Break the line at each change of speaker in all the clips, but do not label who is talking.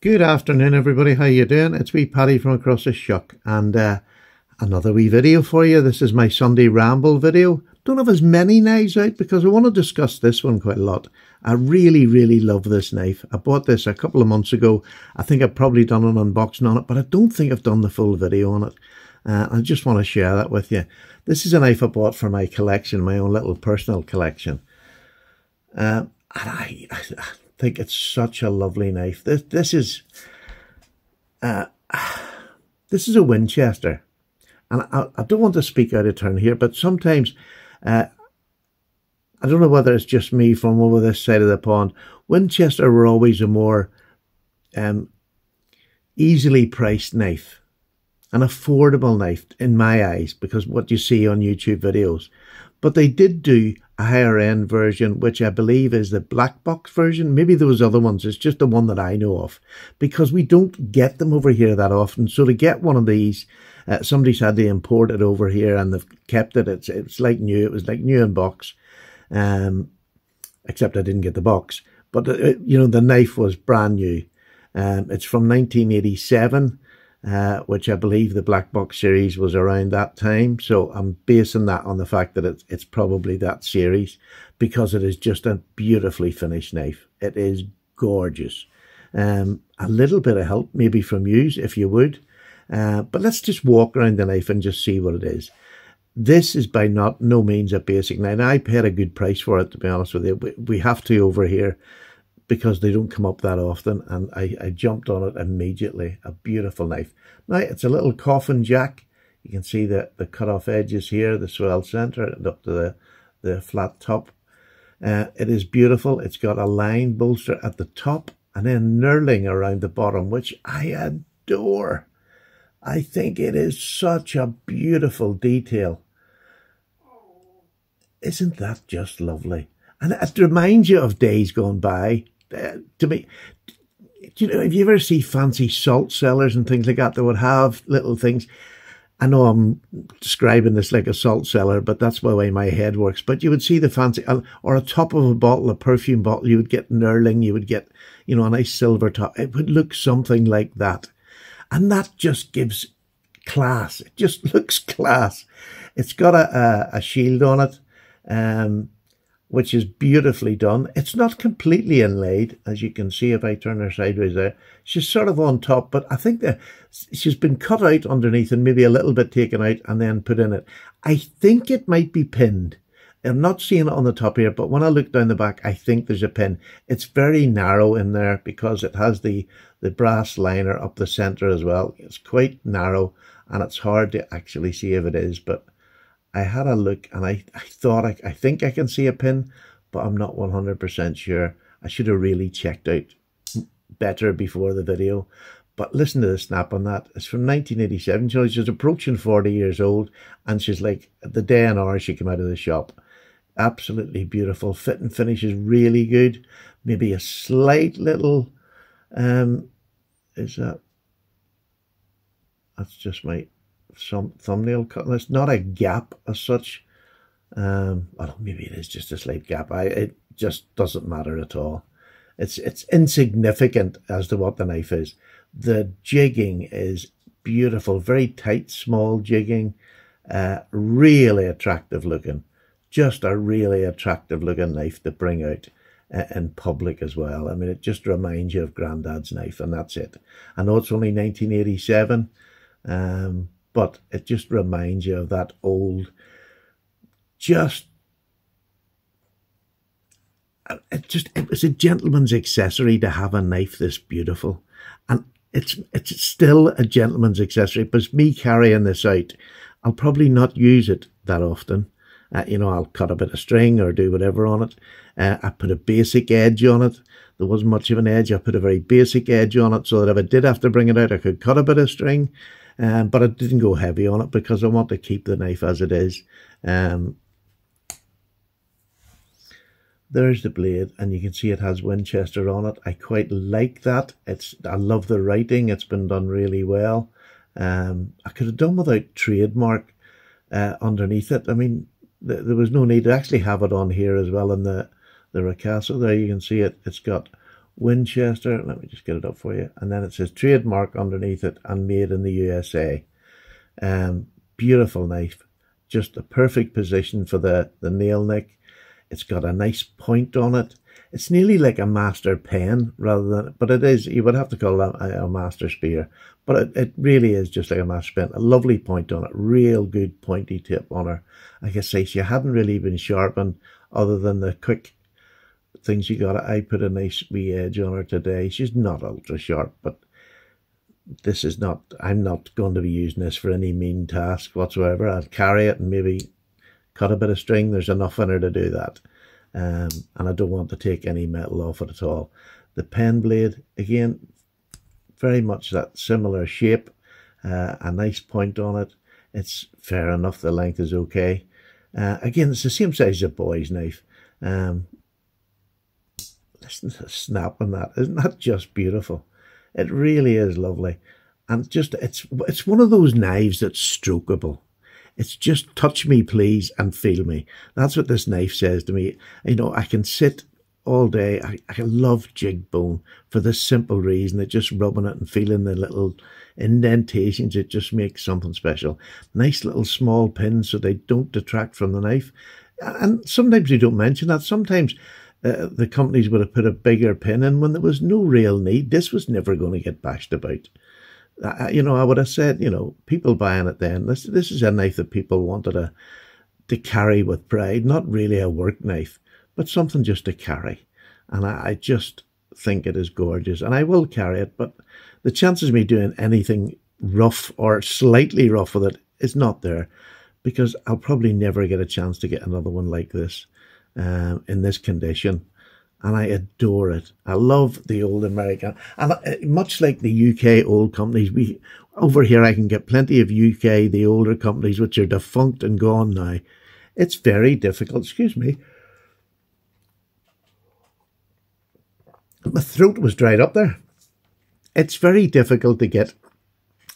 Good afternoon, everybody. How you doing? It's wee Paddy from across the shuck, and another wee video for you. This is my Sunday ramble video. Don't have as many knives out because I want to discuss this one quite a lot. I really love this knife. I bought this a couple of months ago. I think I've probably done an unboxing on it, but I don't think I've done the full video on it. I just want to share that with you. This is a knife I bought for my collection, my own little personal collection. And I think it's such a lovely knife. This is a Winchester, and I don't want to speak out of turn here, but sometimes I don't know whether it's just me from over this side of the pond. Winchester were always a more easily priced knife, an affordable knife in my eyes, because what you see on YouTube videos. But they did do a higher end version, which I believe is the black box version. Maybe there was other ones. It's just the one that I know of, because we don't get them over here that often. So to get one of these, somebody's had to import it over here, and they've kept it. It's like new. It was like new in box, except I didn't get the box. But you know, the knife was brand new. It's from 1987. Which I believe the black box series was around that time. So I'm basing that on the fact that it's probably that series, because it is just a beautifully finished knife. It is gorgeous. A little bit of help maybe from you if you would. But let's just walk around the knife and just see what it is. This is by no means a basic knife. Now, I paid a good price for it, to be honest with you. We have to over here, because they don't come up that often, and I jumped on it immediately. A beautiful knife. Now, it's a little coffin jack. You can see the cut-off edges here, the swell centre, and up to the flat top. It is beautiful. It's got a line bolster at the top, and then knurling around the bottom, which I adore. I think it is such a beautiful detail. Isn't that just lovely? And it reminds you of days gone by. To me, you know, if you ever see fancy salt cellars and things like that, they would have little things. I know I'm describing this like a salt cellar, but that's the way my head works. But you would see the fancy, or a top of a bottle, a perfume bottle, you would get knurling, you would get, you know, a nice silver top. It would look something like that. And that just gives class. It just looks class. It's got a shield on it, which is beautifully done. It's not completely inlaid, as you can see if I turn her sideways there. She's sort of on top, but I think that she's been cut out underneath and maybe a little bit taken out and then put in it. I think it might be pinned. I'm not seeing it on the top here, but when I look down the back, I think there's a pin. It's very narrow in there because it has the brass liner up the centre as well. It's quite narrow, and it's hard to actually see if it is, but I had a look, and I thought, I think I can see a pin, but I'm not 100% sure. I should have really checked out better before the video. But listen to the snap on that. It's from 1987. So she's approaching 40 years old, and she's like, the day and hour she came out of the shop. Absolutely beautiful. Fit and finish is really good. Maybe a slight little, that's just my thumbnail cut. It's not a gap as such. Well, maybe it is just a slight gap. It just doesn't matter at all. It's insignificant as to what the knife is. The jigging is beautiful, very tight, small jigging, really attractive looking. Just a really attractive looking knife to bring out in public as well. I mean, it just reminds you of Grandad's knife, and that's it. I know it's only 1987, but it just reminds you of that old, it was a gentleman's accessory to have a knife this beautiful. And it's still a gentleman's accessory, but me carrying this out, I'll probably not use it that often. You know, I'll cut a bit of string or do whatever on it. I put a basic edge on it. There wasn't much of an edge. I put a very basic edge on it so that if I did have to bring it out, I could cut a bit of string. But I didn't go heavy on it because I want to keep the knife as it is. There's the blade, and you can see it has Winchester on it. I quite like that. I love the writing. It's been done really well. I could have done without trademark underneath it. I mean, there was no need to actually have it on here as well in the ricasso there. You can see it. It's got Winchester. Let me just get it up for you. And then it says trademark underneath it and made in the USA. Beautiful knife. Just the perfect position for the nail nick. It's got a nice point on it. It's nearly like a master pen rather than, but it is, you would have to call that a master spear. But it really is just like a master pen. A lovely point on it. Real good pointy tip on her. Like I say, she hadn't really been sharpened other than the quick things you got. I put a nice wee edge on her today. She's not ultra sharp, but this is not, I'm not going to be using this for any mean task whatsoever. I'll carry it and maybe cut a bit of string. There's enough in her to do that. And I don't want to take any metal off it at all. The pen blade, again, very much that similar shape. A nice point on it. It's fair enough. The length is okay. Again, it's the same size as a boy's knife. Listen to the snap on that. Isn't that just beautiful? It really is lovely. And just, it's one of those knives that's strokeable. It's just touch me, please, and feel me. That's what this knife says to me. You know, I can sit all day. I love jig bone for this simple reason that just rubbing it and feeling the little indentations, it just makes something special. Nice little small pins so they don't detract from the knife. And sometimes you don't mention that. Sometimes the companies would have put a bigger pin in when there was no real need. This was never going to get bashed about. You know, I would have said, you know, people buying it then, this is a knife that people wanted to carry with pride, not really a work knife, but something just to carry. And I just think it is gorgeous, and I will carry it, but the chances of me doing anything rough or slightly rough with it is not there, because I'll probably never get a chance to get another one like this in this condition. And I adore it. I love the old American. And much like the UK old companies, over here I can get plenty of UK, the older companies, which are defunct and gone now. It's very difficult. Excuse me. My throat was dried up there. It's very difficult to get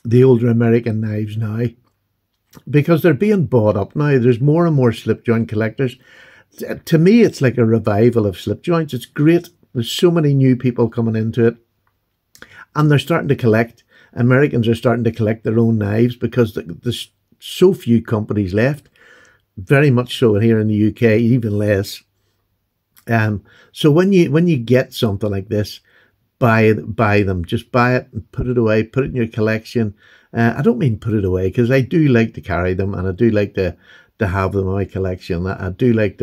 the older American knives now because they're being bought up now. There's more and more slip joint collectors. To me, it's like a revival of slip joints. It's great. There's so many new people coming into it. And they're starting to collect. Americans are starting to collect their own knives because there's so few companies left. Very much so here in the UK, even less. So when you get something like this, buy them. Just buy it and put it away. Put it in your collection. I don't mean put it away, because I do like to carry them and I do like to have them in my collection. I do like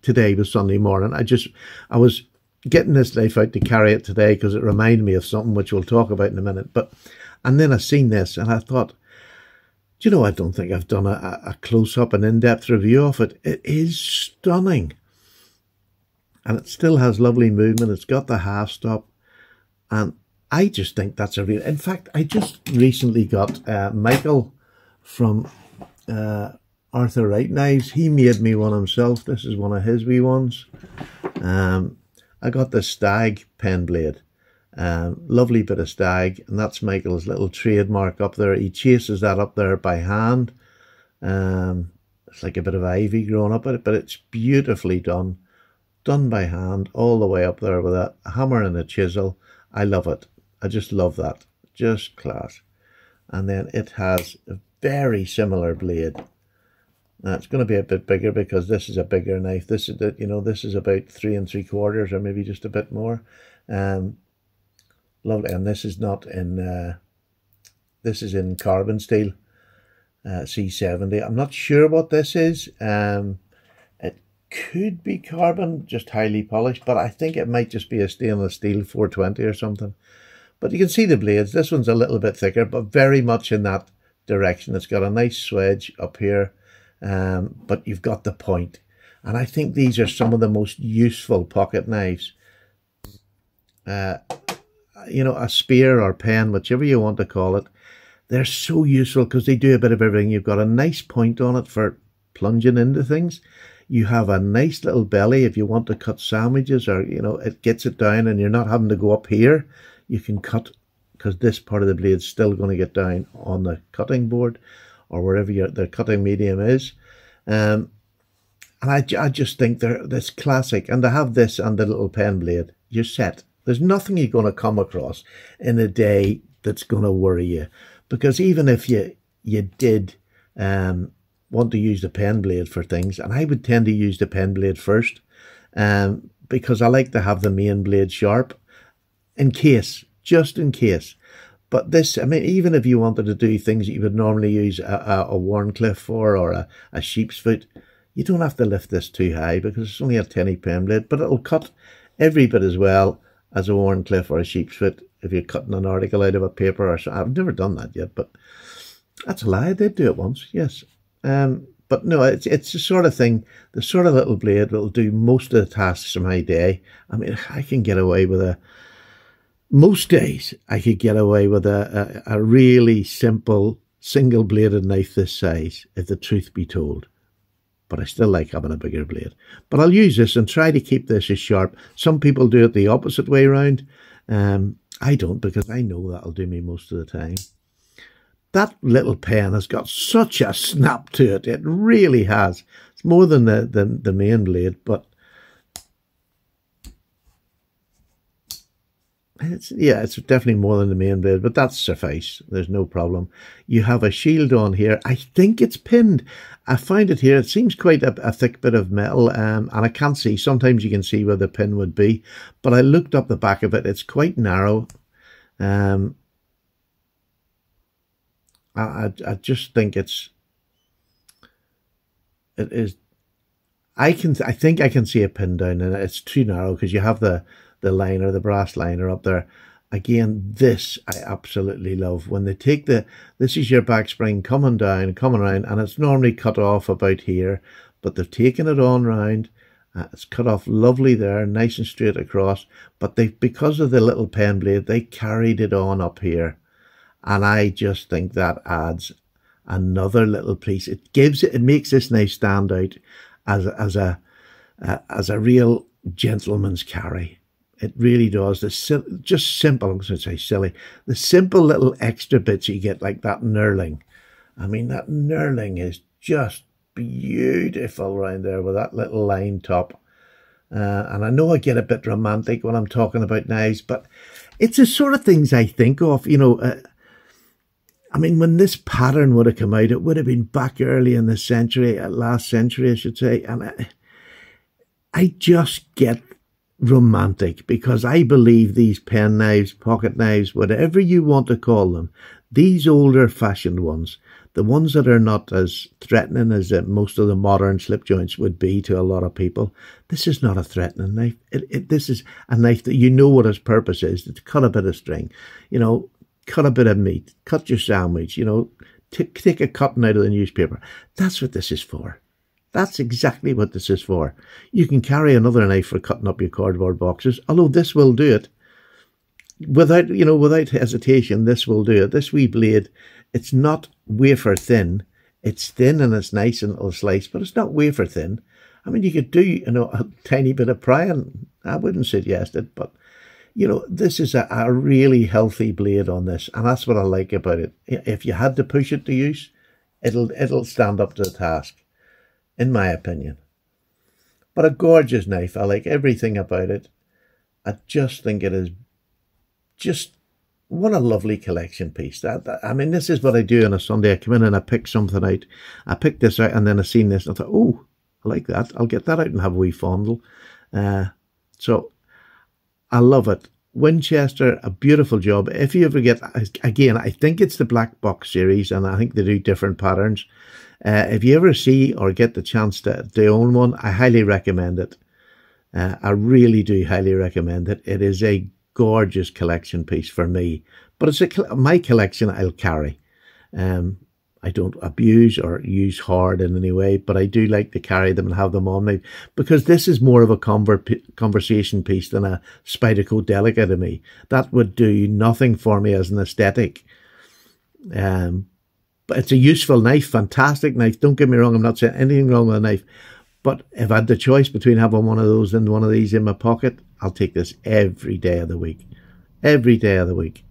today was Sunday morning. I was getting this knife out to carry it today because it reminded me of something which we'll talk about in a minute. And then I seen this and I thought, do you know, I don't think I've done a close-up and in-depth review of it. It is stunning. And it still has lovely movement. It's got the half stop. And I just think that's a real... In fact, I just recently got Michael from... Arthur Wright Knives. He made me one himself. This is one of his wee ones. I got the Stag pen blade. Lovely bit of Stag, and that's Michael's little trademark up there. He chases that up there by hand. It's like a bit of ivy growing up it, but it's beautifully done. Done by hand, all the way up there with a hammer and a chisel. I love it. I just love that. Just class. And then it has a very similar blade. Now it's going to be a bit bigger because this is a bigger knife. This is this is about 3 3/4 or maybe just a bit more. Lovely, and this is not in. This is in carbon steel, C70. I'm not sure what this is. It could be carbon, just highly polished, but I think it might just be a stainless steel 420 or something. But you can see the blades. This one's a little bit thicker, but very much in that direction. It's got a nice swedge up here. But you've got the point. And I think these are some of the most useful pocket knives. You know, a spear or pen, whichever you want to call it. They're so useful because they do a bit of everything. You've got a nice point on it for plunging into things. You have a nice little belly if you want to cut sandwiches, or, you know, it gets it down and you're not having to go up here. You can cut, because this part of the blade's still going to get down on the cutting board, or wherever the cutting medium is. And I just think they're this classic. And to have this and the little pen blade, you're set. There's nothing you're going to come across in a day that's going to worry you. Because even if you did want to use the pen blade for things, and I would tend to use the pen blade first, because I like to have the main blade sharp, in case, just in case. But this, I mean, even if you wanted to do things that you would normally use a Wharncliffe for, or a sheep's foot, you don't have to lift this too high because it's only a tiny pen blade, but it'll cut every bit as well as a Wharncliffe or a sheep's foot if you're cutting an article out of a paper or something. I've never done that yet, but that's a lie. I did do it once, yes. But no, it's the sort of thing, the sort of little blade that'll do most of the tasks of my day. I mean, I can get away with most days I could get away with a really simple single-bladed knife this size, if the truth be told. But I still like having a bigger blade. But I'll use this and try to keep this as sharp. Some people do it the opposite way around. I don't, because I know that'll do me most of the time. That little pen has got such a snap to it. It really has. It's more than the main blade, but it's definitely more than the main blade, but that's suffice. There's no problem. You have a shield on here. I think it's pinned. I find it here. It seems quite a thick bit of metal, and I can't see. Sometimes you can see where the pin would be, but I looked up the back of it. It's quite narrow. I just think it is. I think I can see a pin down in it. It's too narrow because you have the liner, the brass liner up there. Again, this I absolutely love. When they take this is your back spring coming down, coming around, and it's normally cut off about here, but they've taken it on round. It's cut off lovely there, nice and straight across. But because of the little pen blade, they carried it on up here. And I just think that adds another little piece. It makes this knife stand out as a real gentleman's carry. It really does. Just simple, I'm going to say silly. The simple little extra bits you get, like that knurling. I mean, that knurling is just beautiful around there with that little line top. And I know I get a bit romantic when I'm talking about knives, but it's the sort of things I think of, you know. I mean, when this pattern would have come out, it would have been back early in the century, last century, I should say. And I just get romantic because I believe these pen knives, pocket knives, whatever you want to call them, these older fashioned ones, the ones that are not as threatening as most of the modern slip joints would be to a lot of people, this is not a threatening knife. This is a knife that you know what its purpose is, to cut a bit of string, you know, cut a bit of meat, cut your sandwich, you know, take a cutting out of the newspaper. That's what this is for. That's exactly what this is for. You can carry another knife for cutting up your cardboard boxes, although this will do it. Without hesitation, this will do it. This wee blade, it's not wafer thin. It's thin and it's nice and it'll slice, but it's not wafer thin. I mean, you could do, you know, a tiny bit of prying. I wouldn't suggest it, but, you know, this is a really healthy blade on this, and that's what I like about it. If you had to push it to use, it'll stand up to the task, in my opinion. But a gorgeous knife. I like everything about it. I just think it is just, what a lovely collection piece. I mean, this is what I do on a Sunday. I come in and I pick something out. I picked this out and then I seen this and I thought, oh, I like that. I'll get that out and have a wee fondle. So I love it. Winchester, a beautiful job. If you ever get, again, I think it's the Black Box series, and I think they do different patterns. If you ever see or get the chance to own one, I highly recommend it. I really do highly recommend it. It is a gorgeous collection piece for me, but it's my collection I'll carry. I don't abuse or use hard in any way, but I do like to carry them and have them on me, because this is more of a conversation piece than a Spyderco Delica to me. That would do nothing for me as an aesthetic. But it's a useful knife, fantastic knife. Don't get me wrong, I'm not saying anything wrong with a knife. But if I had the choice between having one of those and one of these in my pocket, I'll take this every day of the week. Every day of the week.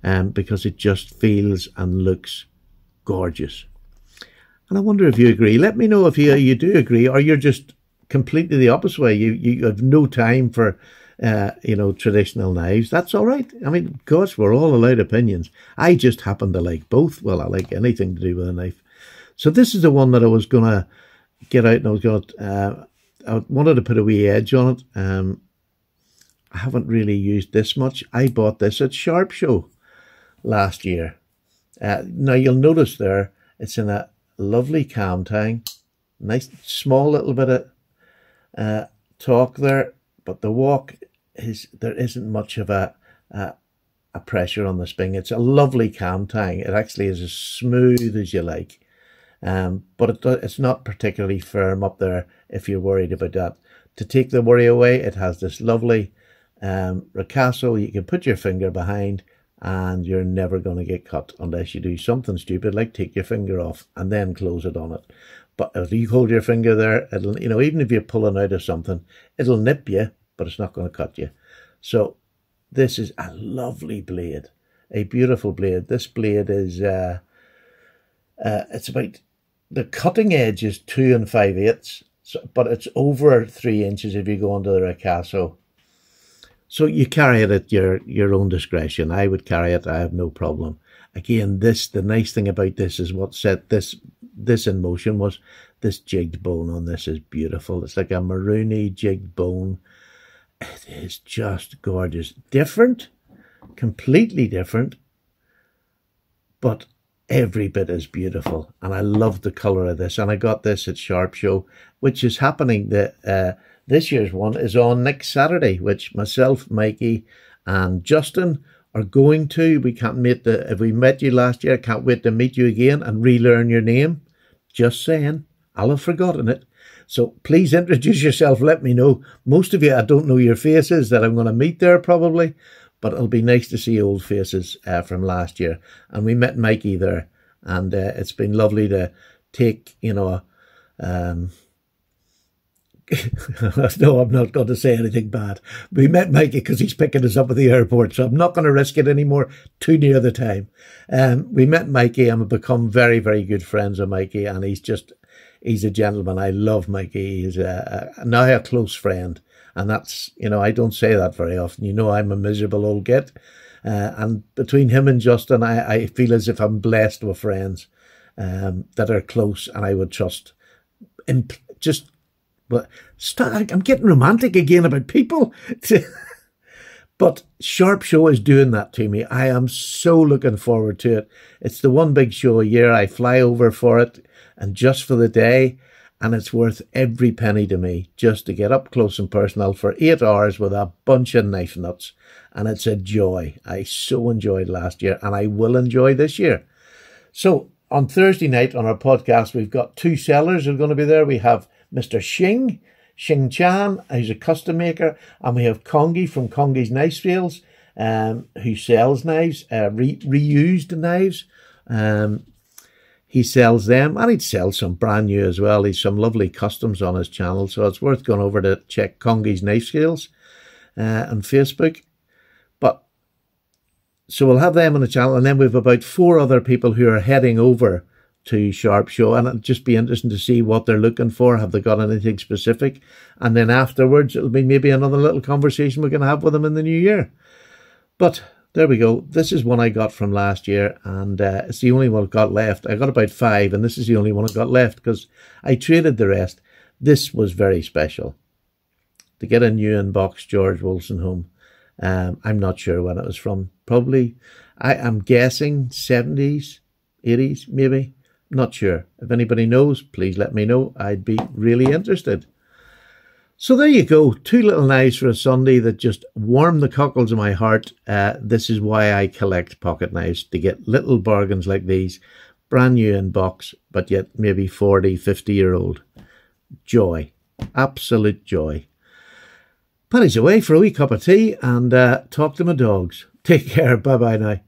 Because it just feels and looks gorgeous. And I wonder if you agree. Let me know if you do agree, or you're just completely the opposite way. You have no time for you know, traditional knives. That's all right. I mean, of course, we're all allowed opinions. I just happen to like both. Well, I like anything to do with a knife. So this is the one that I was going to get out, and I was going to, I wanted to put a wee edge on it. I haven't really used this much. I bought this at Sharp Show last year. Now you'll notice there, it's in a lovely cam tang. Nice small little bit of torque there, but the walk is, there isn't much of a pressure on the spring. It's a lovely cam tang. It actually is as smooth as you like. But it's not particularly firm up there if you're worried about that. To take the worry away, it has this lovely ricasso you can put your finger behind, and you're never going to get cut unless you do something stupid like take your finger off and then close it on it. But if you hold your finger there, it'll, you know, even if you're pulling out of something, it'll nip you, but it's not going to cut you. So this is a lovely blade, a beautiful blade. This blade is it's about, the cutting edge is 2 5/8, so, but it's over 3 inches if you go under the ricasso. So you carry it at your own discretion. I would carry it. I have no problem. Again, the nice thing about this is what set this in motion was this jigged bone on this is beautiful. It's like a maroony jigged bone. It is just gorgeous. Different, completely different, but every bit as beautiful. And I love the colour of this. And I got this at Sharp Show, which is happening. This year's one is on next Saturday, which myself, Mikey, and Justin are going to. We can't meet if we met you last year, I can't wait to meet you again and relearn your name. Just saying, I'll have forgotten it. So please introduce yourself. Let me know. Most of you, I don't know your faces that I'm going to meet there probably, but it'll be nice to see old faces from last year. And we met Mikey there, and it's been lovely to take, you know, no, I'm not going to say anything bad. We met Mikey because he's picking us up at the airport, so I'm not going to risk it anymore, too near the time. We met Mikey and we've become very, very good friends with Mikey, and he's a gentleman. I love Mikey. He's now a close friend, and that's, you know, I don't say that very often. You know, I'm a miserable old git, and between him and Justin, I feel as if I'm blessed with friends that are close and I would trust. But I'm getting romantic again about people. But Sharp Show is doing that to me. I am so looking forward to it. It's the one big show a year. I fly over for it, and just for the day, and it's worth every penny to me just to get up close and personal for 8 hours with a bunch of knife nuts. And it's a joy. I so enjoyed last year, and I will enjoy this year. So on Thursday night on our podcast, we've got 2 sellers who are going to be there. We have Mr. Xing Chan, who's a custom maker, and we have Kongi from Kongi's Knife Sales, who sells knives, reused knives. He sells them, and he'd sell some brand new as well. He's some lovely customs on his channel, so it's worth going over to check Kongi's Knife Sales on Facebook. But so we'll have them on the channel, and then we've about 4 other people who are heading over to Sharp Show, and it'll just be interesting to see what they're looking for. Have they got anything specific? And then afterwards, it'll be maybe another little conversation we can have with them in the new year. But there we go. This is one I got from last year, and it's the only one I've got left. I got about 5, and this is the only one I've got left because I traded the rest. This was very special. To get a new in-box George Wilson home. I'm not sure when it was from. Probably, I'm guessing 70s, 80s, maybe. Not sure. If anybody knows, please let me know. I'd be really interested. So there you go. 2 little knives for a Sunday that just warm the cockles of my heart. This is why I collect pocket knives, to get little bargains like these. Brand new in box, but yet maybe 40, 50-year-old. Joy. Absolute joy. Penny's away for a wee cup of tea and talk to my dogs. Take care. Bye-bye now.